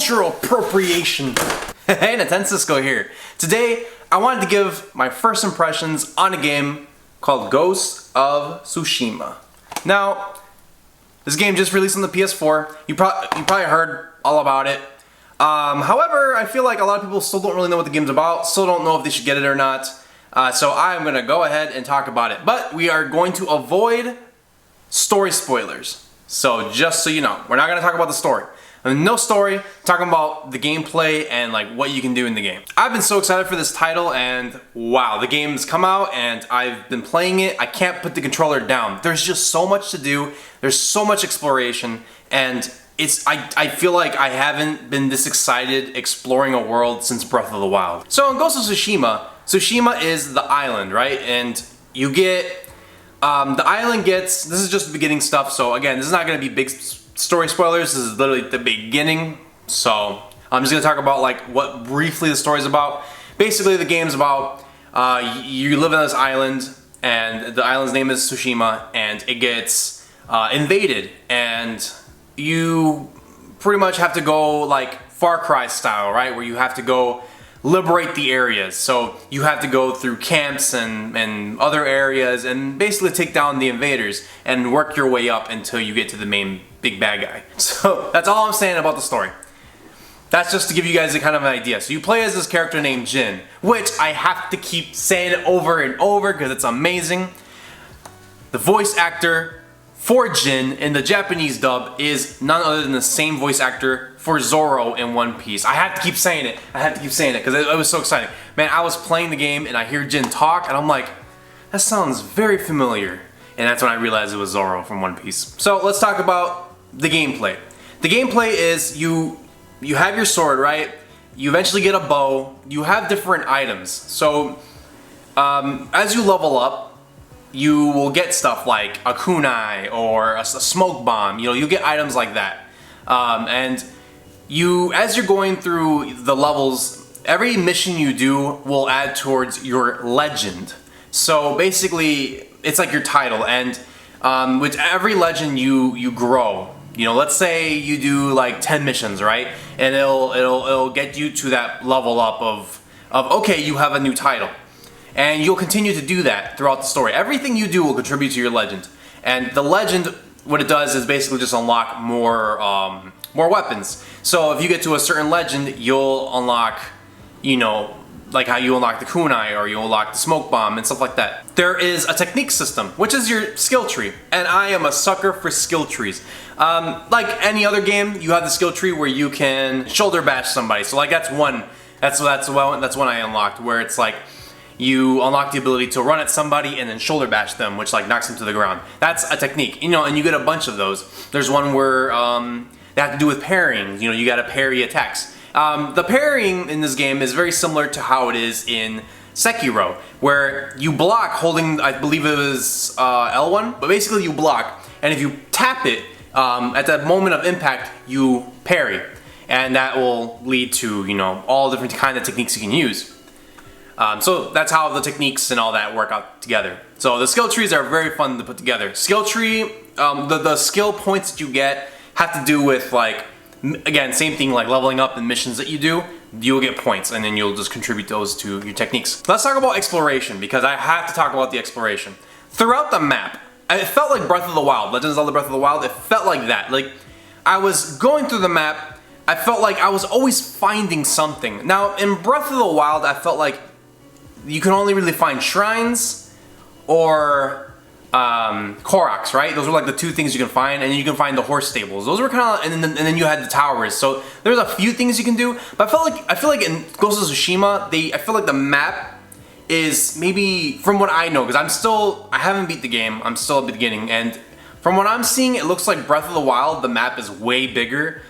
cultural appropriation. Hey, Cisco here. Today, I wanted to give my first impressions on a game called Ghost of Tsushima. Now, this game just released on the PS4. You probably heard all about it. However, I feel like a lot of people still don't really know what the game's about, still don't know if they should get it or not. So I'm going to go ahead and talk about it. But we are going to avoid story spoilers. So just so you know, we're not going to talk about the story. No story, talking about the gameplay and like what you can do in the game. I've been so excited for this title, and wow, the game's come out and I've been playing it. I can't put the controller down. There's just so much to do. There's so much exploration, and I feel like I haven't been this excited exploring a world since Breath of the Wild. So in Ghost of Tsushima, Tsushima is the island, right? And you get the island gets, this is just the beginning stuff, so again, this is not going to be big story spoilers, this is literally the beginning, so I'm just going to talk about like what briefly the story's about. Basically the game's about, you live on this island, and the island's name is Tsushima, and it gets invaded, and you pretty much have to go like Far Cry style, right, where you have to go liberate the areas. So you have to go through camps and other areas and basically take down the invaders and work your way up until you get to the main big bad guy. So that's all I'm saying about the story. That's just to give you guys a kind of an idea. So you play as this character named Jin, which I have to keep saying it over and over because it's amazing. The voice actor for Jin in the Japanese dub is none other than the same voice actor for Zoro in One Piece. I have to keep saying it. I have to keep saying it because it was so exciting. Man, I was playing the game and I hear Jin talk and I'm like, that sounds very familiar. And that's when I realized it was Zoro from One Piece. So let's talk about the gameplay. The gameplay is you have your sword, right? You eventually get a bow. You have different items. So as you level up, you will get stuff like a kunai or a smoke bomb. You know, you get items like that. And as you're going through the levels, every mission you do will add towards your legend. So basically, it's like your title, and with every legend you grow. You know, let's say you do like 10 missions, right? And it'll get you to that level up of okay, you have a new title. And you'll continue to do that throughout the story. Everything you do will contribute to your legend. And the legend, what it does is basically just unlock more weapons. So if you get to a certain legend, you'll unlock, you know, like how you unlock the kunai or you unlock the smoke bomb and stuff like that. There is a technique system, which is your skill tree. And I am a sucker for skill trees. Like any other game, you have the skill tree where you can shoulder bash somebody. So like that's one I unlocked, where it's like, you unlock the ability to run at somebody and then shoulder bash them, which like knocks them to the ground. That's a technique, you know, and you get a bunch of those. There's one where they have to do with parrying. You know, you got to parry attacks. The parrying in this game is very similar to how it is in Sekiro, where you block holding, I believe it was L1, but basically you block, and if you tap it at that moment of impact, you parry, and that will lead to, you know, all different kind of techniques you can use. So that's how the techniques and all that work out together. So the skill trees are very fun to put together. Skill tree, the skill points that you get have to do with, like, again, same thing like leveling up in missions that you do. You'll get points and then you'll just contribute those to your techniques. Let's talk about exploration, because I have to talk about the exploration. Throughout the map, it felt like Breath of the Wild, Legend of Zelda Breath of the Wild, it felt like that. Like, I was going through the map, I felt like I was always finding something. Now, in Breath of the Wild, I felt like you can only really find shrines or Koroks, right? Those were like the two things you can find, and then you can find the horse stables. Those were kind of, and then you had the towers. So there's a few things you can do, but I feel like in Ghost of Tsushima, I feel like the map is maybe, from what I know, because I haven't beat the game. I'm still at the beginning, and from what I'm seeing, it looks like Breath of the Wild. The map is way bigger,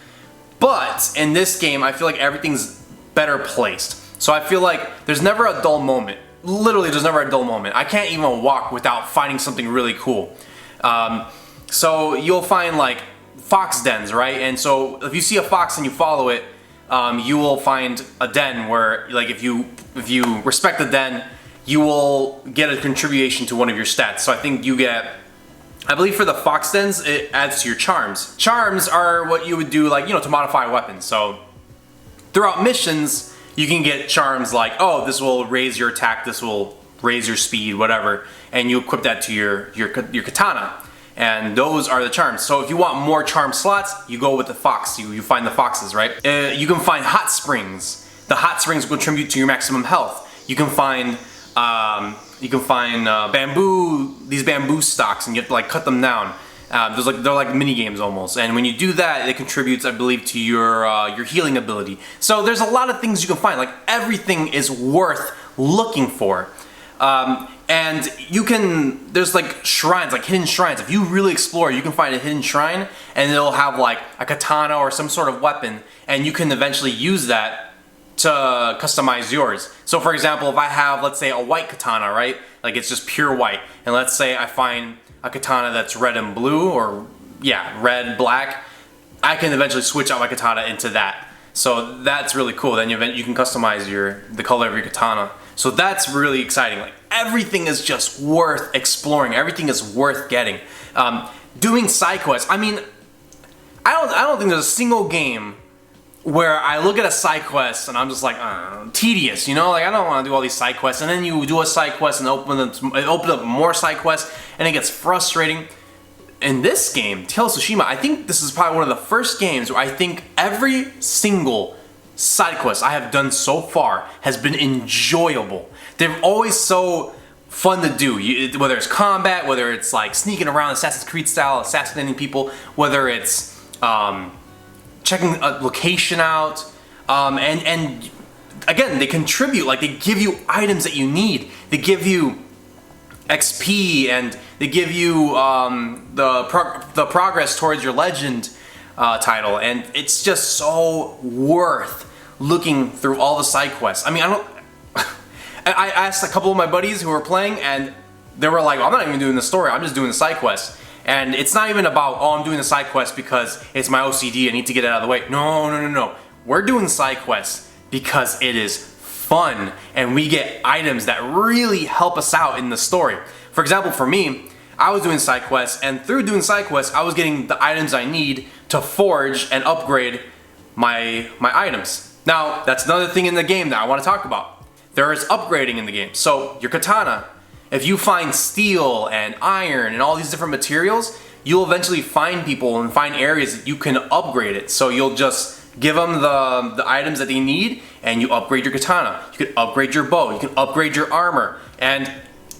but in this game, I feel like everything's better placed. So I feel like there's never a dull moment. Literally, there's never a dull moment. I can't even walk without finding something really cool. So you'll find like fox dens, right? And so if you see a fox and you follow it, you will find a den where, like, if you respect the den, you will get a contribution to one of your stats. So I think you get, I believe for the fox dens, it adds to your charms. Charms are what you would do, like, you know, to modify weapons. So throughout missions, you can get charms like, oh, this will raise your attack, this will raise your speed, whatever, and you equip that to your katana. And those are the charms. So if you want more charm slots, you go with the fox. You find the foxes, right? You can find hot springs. The hot springs will contribute to your maximum health. You can find bamboo, these bamboo stalks, and you have to like cut them down. They're like mini games almost, and when you do that, it contributes, I believe, to your healing ability. So there's a lot of things you can find. Like everything is worth looking for, and there's like shrines, like hidden shrines. If you really explore, you can find a hidden shrine, and it'll have like a katana or some sort of weapon, and you can eventually use that to customize yours. So for example, if I have, let's say, a white katana, right? Like it's just pure white, and let's say I find a katana that's red and blue, or yeah, red, black, I can eventually switch out my katana into that. So that's really cool. Then you can customize the color of your katana. So that's really exciting. Like everything is just worth exploring. Everything is worth getting. Doing side quests. I mean, I don't think there's a single game where I look at a side quest and I'm just like, tedious, you know? Like I don't want to do all these side quests, and then you do a side quest and open up more side quests, and it gets frustrating. In this game, Tales of Tsushima, I think this is probably one of the first games where I think every single side quest I have done so far has been enjoyable. They're always so fun to do, whether it's combat, whether it's like sneaking around Assassin's Creed style, assassinating people, whether it's checking a location out, and again, they contribute, like they give you items that you need. They give you XP, and they give you the progress towards your legend title, and it's just so worth looking through all the side quests. I mean, I asked a couple of my buddies who were playing, and they were like, well, I'm not even doing the story, I'm just doing the side quests. And it's not even about, oh, I'm doing the side quest because it's my OCD, I need to get it out of the way. No. We're doing side quests because it is fun, and we get items that really help us out in the story. For example, for me, I was doing side quests, and through doing side quests, I was getting the items I need to forge and upgrade my items. Now, that's another thing in the game that I want to talk about. There is upgrading in the game. So, your katana, if you find steel and iron and all these different materials, you'll eventually find people and find areas that you can upgrade it. So you'll just give them the items that they need, and you upgrade your katana. You can upgrade your bow, you can upgrade your armor, and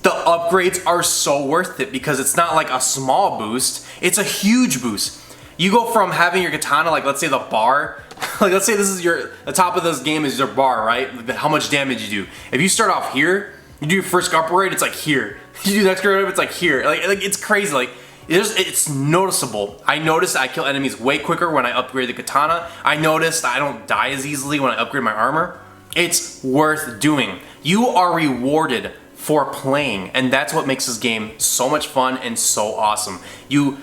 the upgrades are so worth it because it's not like a small boost, it's a huge boost. You go from having your katana, like let's say the bar, like let's say this is the top of this game is your bar, right? How much damage you do. If you start off here, you do your first upgrade, it's like here. You do the next upgrade, it's like here. Like it's crazy. Like it's noticeable. I noticed I kill enemies way quicker when I upgrade the katana. I noticed I don't die as easily when I upgrade my armor. It's worth doing. You are rewarded for playing, and that's what makes this game so much fun and so awesome. You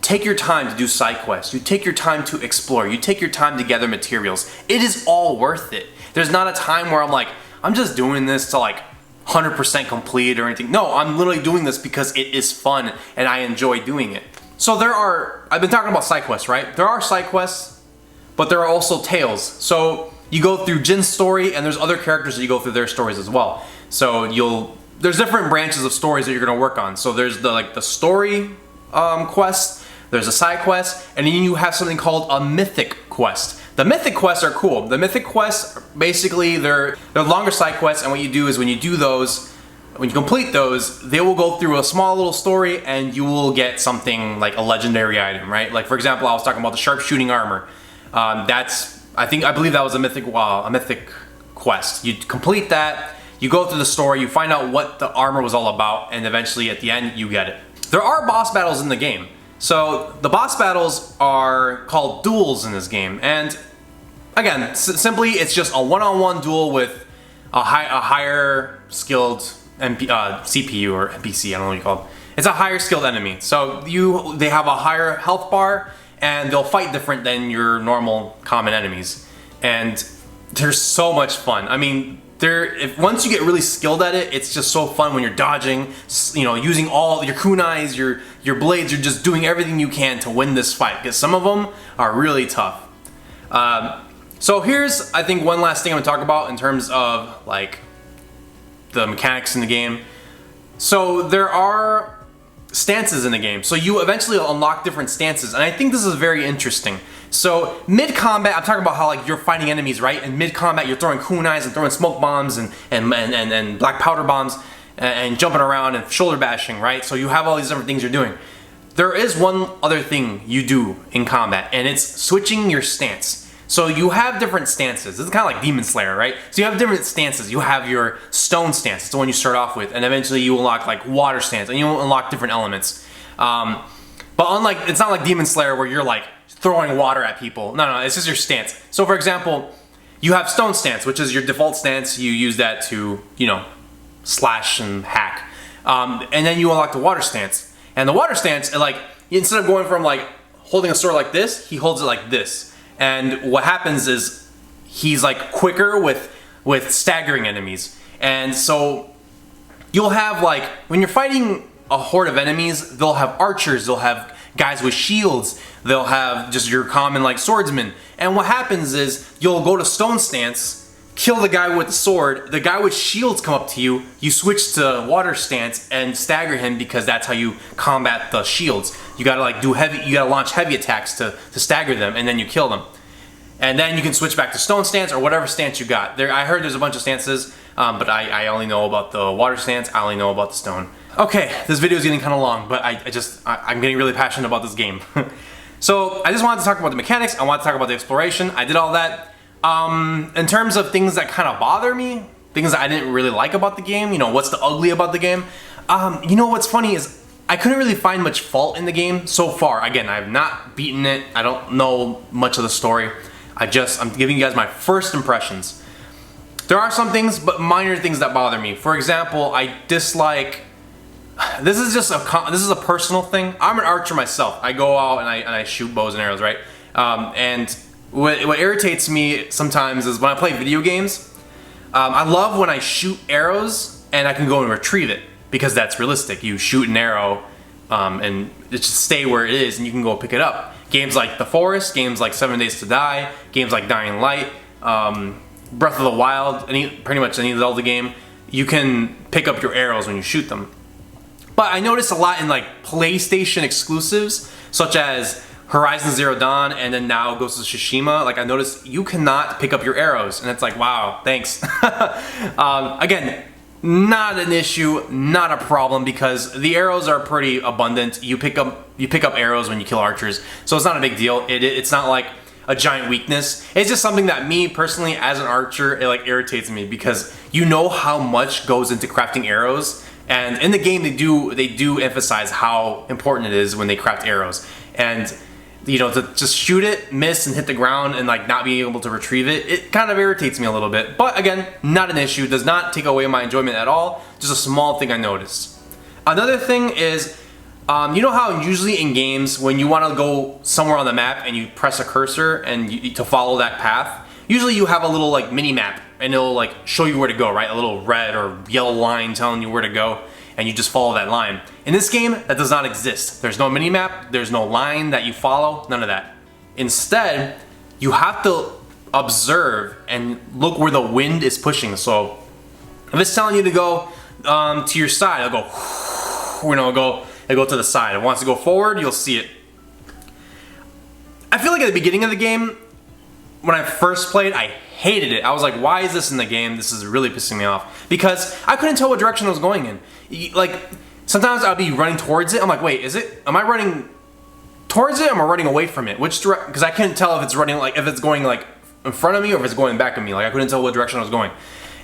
take your time to do side quests. You take your time to explore. You take your time to gather materials. It is all worth it. There's not a time where I'm like, I'm just doing this to like 100% complete or anything. No, I'm literally doing this because it is fun and I enjoy doing it. So I've been talking about side quests, right? There are side quests, but there are also tales. So you go through Jin's story, and there's other characters that you go through their stories as well. So there's different branches of stories that you're gonna work on. So there's the story quest, there's a side quest, and then you have something called a mythic quest. The mythic quests are cool. The mythic quests, basically, they're longer side quests, and what you do is when you do those, when you complete those, they will go through a small little story, and you will get something like a legendary item, right? Like for example, I was talking about the sharpshooting armor. I believe that was a mythic quest. You complete that, you go through the story, you find out what the armor was all about, and eventually at the end, you get it. There are boss battles in the game. So the boss battles are called duels in this game, and again, simply it's just a one-on-one duel with a higher skilled CPU or NPC, I don't know what you call it. It's a higher skilled enemy. So they have a higher health bar, and they'll fight different than your normal common enemies. And they're so much fun. I mean, once you get really skilled at it, it's just so fun when you're dodging, using all your kunais, your blades, you're just doing everything you can to win this fight, because some of them are really tough. So here's, I think, one last thing I'm gonna talk about in terms of like the mechanics in the game. So there are stances in the game. So you eventually unlock different stances, and I think this is very interesting. So mid-combat, I'm talking about how like you're fighting enemies, right? And mid-combat, you're throwing kunais and throwing smoke bombs and black powder bombs and jumping around and shoulder bashing, right? So you have all these different things you're doing. There is one other thing you do in combat, and it's switching your stance. So you have different stances. This is kind of like Demon Slayer, right? So you have different stances. You have your stone stance, it's the one you start off with, and eventually you unlock like water stance, and you unlock different elements. But unlike, it's not like Demon Slayer where you're like throwing water at people. No, it's just your stance. So for example, you have stone stance, which is your default stance. You use that to, you know, slash and hack. And then you unlock the water stance. And the water stance, like, instead of going from like holding a sword like this, he holds it like this. And what happens is he's like quicker with staggering enemies. And so you'll have like, when you're fighting a horde of enemies, they'll have archers, they'll have guys with shields, they'll have just your common like swordsmen. And what happens is you'll go to stone stance, kill the guy with the sword, the guy with shields come up to you, you switch to water stance and stagger him because that's how you combat the shields. You gotta like do heavy, you gotta launch heavy attacks to stagger them, and then you kill them. And then you can switch back to stone stance or whatever stance you got. I heard there's a bunch of stances, but I only know about the water stance, I only know about the stone. Okay, this video is getting kind of long, but I'm getting really passionate about this game. So I just wanted to talk about the mechanics, I wanted to talk about the exploration, I did all that. In terms of things that kind of bother me, things that I didn't really like about the game, you know, what's the ugly about the game? You know what's funny is I couldn't really find much fault in the game so far. Again, I have not beaten it, I don't know much of the story. I'm giving you guys my first impressions. There are some things, but minor things that bother me. For example, I dislike, this is a personal thing. I'm an archer myself. I go out and I shoot bows and arrows, right? And what irritates me sometimes is when I play video games, I love when I shoot arrows and I can go and retrieve it, because that's realistic. You shoot an arrow and it just stay where it is and you can go pick it up. Games like The Forest, games like 7 Days to Die, games like Dying Light, Breath of the Wild, pretty much any Zelda game, you can pick up your arrows when you shoot them. But I noticed a lot in like PlayStation exclusives, such as Horizon Zero Dawn and then now Ghost of Tsushima. Like, I noticed you cannot pick up your arrows, and it's like, wow, thanks. Again, not an issue, not a problem, because the arrows are pretty abundant. You pick up arrows when you kill archers, so it's not a big deal. It's not like a giant weakness. It's just something that me personally, as an archer, it like irritates me, because you know how much goes into crafting arrows, and in the game they do emphasize how important it is when they craft arrows. And you know, to just shoot it, miss, and hit the ground and like not being able to retrieve it, it kind of irritates me a little bit. But again, not an issue, does not take away my enjoyment at all, just a small thing I noticed. Another thing is, you know how usually in games, when you want to go somewhere on the map and you press a cursor and to follow that path, usually you have a little like mini map and it'll like show you where to go, right? A little red or yellow line telling you where to go, and you just follow that line. In this game, that does not exist. There's no mini-map, there's no line that you follow, none of that. Instead, you have to observe and look where the wind is pushing. So if it's telling you to go to your side, it'll go, you know, it'll go to the side. If it wants to go forward, you'll see it. I feel like at the beginning of the game, when I first played, I hated it. I was like, why is this in the game? This is really pissing me off. Because I couldn't tell what direction I was going in. Like, sometimes I'll be running towards it. I'm like, wait, am I running towards it or am I running away from it? Which direction? Because I couldn't tell if it's running, like, if it's going like in front of me or if it's going back of me. Like, I couldn't tell what direction I was going.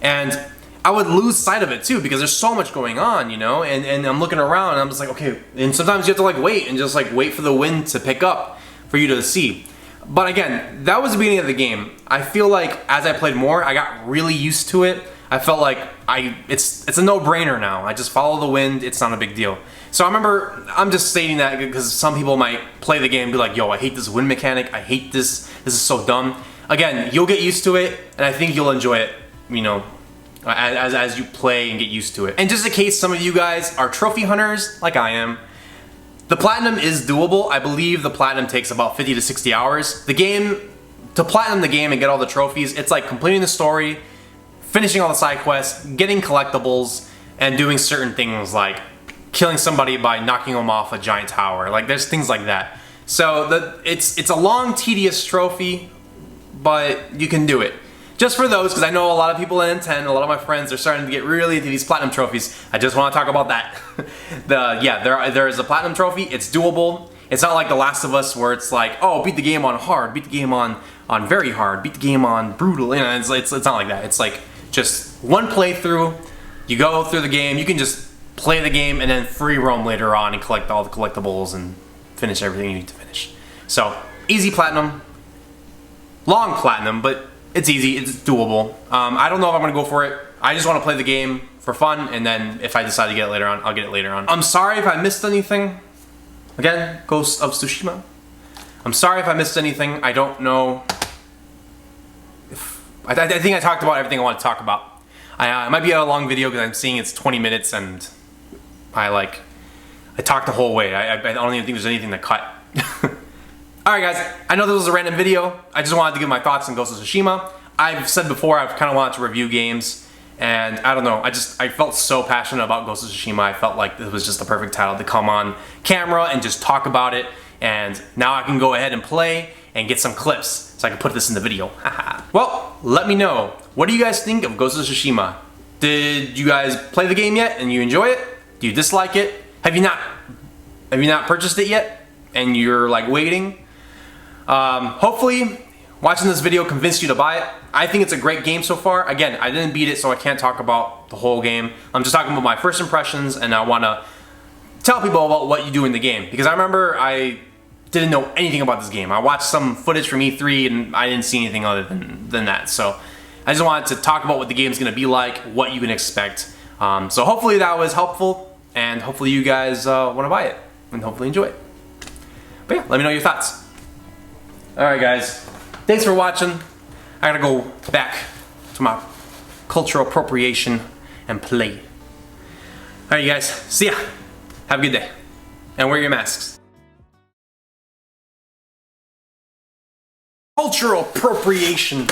And I would lose sight of it too, because there's so much going on, you know, and I'm looking around and I'm just like, okay, and sometimes you have to like wait and just like wait for the wind to pick up for you to see. But again, that was the beginning of the game. I feel like as I played more, I got really used to it. I felt like it's a no-brainer now. I just follow the wind, it's not a big deal. So I remember, I'm just stating that because some people might play the game and be like, yo, I hate this wind mechanic, I hate this is so dumb. Again, you'll get used to it, and I think you'll enjoy it, you know, as you play and get used to it. And just in case some of you guys are trophy hunters, like I am, the platinum is doable. I believe the platinum takes about 50 to 60 hours. The game to platinum the game and get all the trophies, it's like completing the story, finishing all the side quests, getting collectibles, and doing certain things like killing somebody by knocking them off a giant tower. Like, there's things like that. So it's a long, tedious trophy, but you can do it. Just for those, because I know a lot of people in N10, a lot of my friends are starting to get really into these platinum trophies. I just want to talk about that. There is a platinum trophy. It's doable. It's not like The Last of Us where it's like, oh, beat the game on hard, beat the game on very hard, beat the game on brutal. You know, it's not like that. It's like just one playthrough. You go through the game. You can just play the game and then free roam later on and collect all the collectibles and finish everything you need to finish. So easy platinum, long platinum, but it's easy, it's doable. I don't know if I'm gonna go for it. I just want to play the game for fun, and then if I decide to get it later on, I'll get it later on. I'm sorry if I missed anything. Again, Ghost of Tsushima. I'm sorry if I missed anything. I don't know if... I think I talked about everything I want to talk about. It might be a long video because I'm seeing it's 20 minutes and I talked the whole way. I don't even think there's anything to cut. Alright guys, I know this was a random video. I just wanted to give my thoughts on Ghost of Tsushima. I've said before, I've kind of wanted to review games, and I don't know, I felt so passionate about Ghost of Tsushima. I felt like this was just the perfect title to come on camera and just talk about it, and now I can go ahead and play and get some clips so I can put this in the video. Well, let me know. What do you guys think of Ghost of Tsushima? Did you guys play the game yet and you enjoy it? Do you dislike it? Have you not purchased it yet and you're like waiting? Hopefully watching this video convinced you to buy it. I think it's a great game so far. Again, I didn't beat it, so I can't talk about the whole game. I'm just talking about my first impressions, and I want to tell people about what you do in the game, because I remember I didn't know anything about this game. I watched some footage from E3 and I didn't see anything other than that. So I just wanted to talk about what the game's going to be like, what you can expect. So hopefully that was helpful, and hopefully you guys want to buy it and hopefully enjoy it. But yeah, let me know your thoughts. Alright guys, thanks for watching. I gotta go back to my cultural appropriation and play. Alright you guys, see ya. Have a good day. And wear your masks. Cultural appropriation.